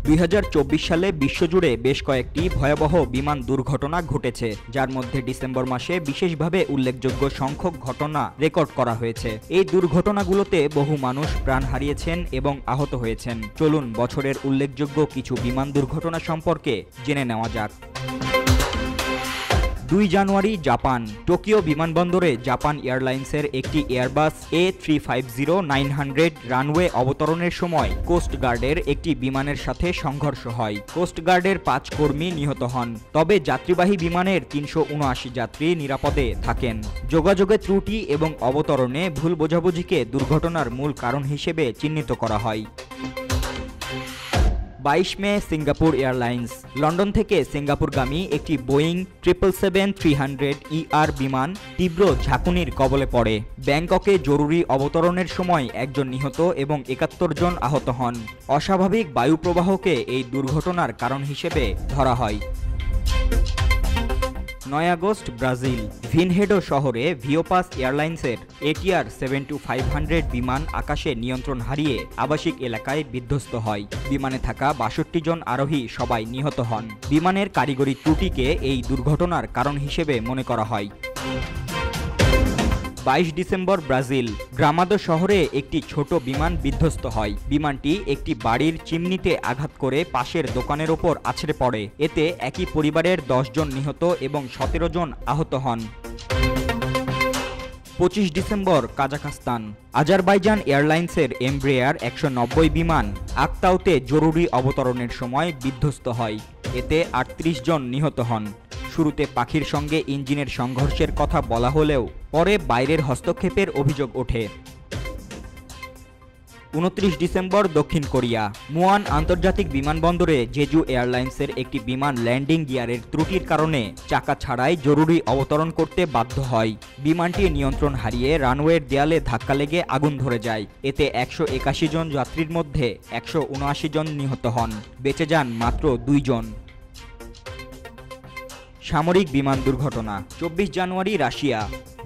2024 সালে বিশ্বজুড়ে বেশ কয়েকটি ভয়াবহ বিমান দুর্ঘটনা ঘটেছে, যার মধ্যে ডিসেম্বর মাসে বিশেষভাবে উল্লেখযোগ্য সংখ্যক ঘটনা রেকর্ড করা হয়েছে। এই দুর্ঘটনাগুলোতে বহু মানুষ প্রাণ হারিয়েছেন এবং আহত হয়েছেন। চলুন বছরের উল্লেখযোগ্য কিছু বিমান দুর্ঘটনা সম্পর্কে জেনে নেওয়া যাক। 2 জানুয়ারি জাপান। টোকিও বিমানবন্দরে জাপান এয়ারলাইন্সের একটি এয়ারবাস A350-900 রানওয়ে অবতরণের সময় কোস্ট গার্ডের একটি বিমানের সাথে সংঘর্ষ হয়। কোস্ট গার্ডের 5 কর্মী নিহত হন, তবে যাত্রীবাহী বিমানের 379 যাত্রী নিরাপদে থাকেন। যোগাযোগের ত্রুটি এবং অবতরণে ভুল বোঝাবুঝিকে দুর্ঘটনার মূল কারণ হিসেবে চিহ্নিত করা হয়। 22 মে সিঙ্গাপুর এয়ারলাইন্স। লন্ডন থেকে সিঙ্গাপুরগামী একটি বোয়িং 777-300ER বিমান তীব্র ঝাঁকুনির কবলে পড়ে। ব্যাংককে জরুরি অবতরণের সময় একজন নিহত এবং 71 জন আহত হন। অস্বাভাবিক বায়ু প্রবাহকে এই দুর্ঘটনার কারণ হিসেবে ধরা হয়। 9 আগস্ট ব্রাজিল। ভিনহেডো শহরে ভিওপাস এয়ারলাইন্সের ATR 72500 বিমান আকাশে নিয়ন্ত্রণ হারিয়ে আবাসিক এলাকায় বিধ্বস্ত হয়। বিমানে থাকা 62 জন আরোহী সবাই নিহত হন। বিমানের কারিগরি ত্রুটিকে এই দুর্ঘটনার কারণ হিসেবে মনে করা হয়। 22 ডিসেম্বর ব্রাজিল। গ্রামাদো শহরে একটি ছোট বিমান বিধ্বস্ত হয়। বিমানটি একটি বাড়ির চিমনিতে আঘাত করে পাশের দোকানের ওপর আছড়ে পড়ে। এতে একই পরিবারের 10 জন নিহত এবং 17 জন আহত হন। 25 ডিসেম্বর কাজাখস্তান। আজারবাইজান এয়ারলাইন্সের এমব্রেয়ার 190 বিমান আক্তাউতে জরুরি অবতরণের সময় বিধ্বস্ত হয়। এতে 38 জন নিহত হন। শুরুতে পাখির সঙ্গে ইঞ্জিনের সংঘর্ষের কথা বলা হলেও পরে বাইরের হস্তক্ষেপের অভিযোগ ওঠে। 29 ডিসেম্বর দক্ষিণ কোরিয়া। মুয়ান আন্তর্জাতিক বিমানবন্দরে জেজু এয়ারলাইন্সের একটি বিমান ল্যান্ডিং গিয়ারের ত্রুটির কারণে চাকা ছাড়াই জরুরি অবতরণ করতে বাধ্য হয়। বিমানটি নিয়ন্ত্রণ হারিয়ে রানওয়ের দেয়ালে ধাক্কা লেগে আগুন ধরে যায়। এতে 181 জন যাত্রীর মধ্যে 179 জন নিহত হন। বেঁচে যান মাত্র 2 জন। সামরিক বিমান দুর্ঘটনা। 24 জানুয়ারি রাশিয়া।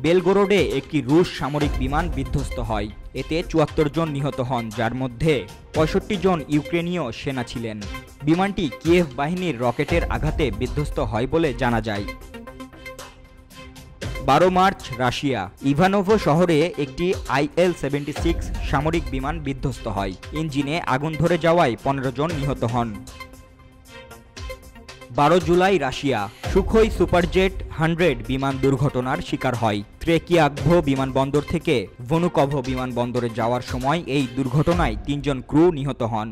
বেলগোরোডে একটি রুশ সামরিক বিমান বিধ্বস্ত হয়। এতে 74 জন নিহত হন, যার মধ্যে 65 জন ইউক্রেনীয় সেনা ছিলেন। বিমানটি কিয়েভ বাহিনীর রকেটের আঘাতে বিধ্বস্ত হয় বলে জানা যায়। 12 মার্চ রাশিয়া। ইভানোভো শহরে একটি IL-76 সামরিক বিমান বিধ্বস্ত হয়। ইঞ্জিনে আগুন ধরে যাওয়ায় 15 জন নিহত হন। 12 জুলাই রাশিয়া। সুখোই সুপারজেট 100 বিমান দুর্ঘটনার শিকার হয়। ত্রেকিয়াগভো বিমানবন্দর থেকে ভনুকভো বিমানবন্দরে যাওয়ার সময় এই দুর্ঘটনায় 3 জন ক্রু নিহত হন।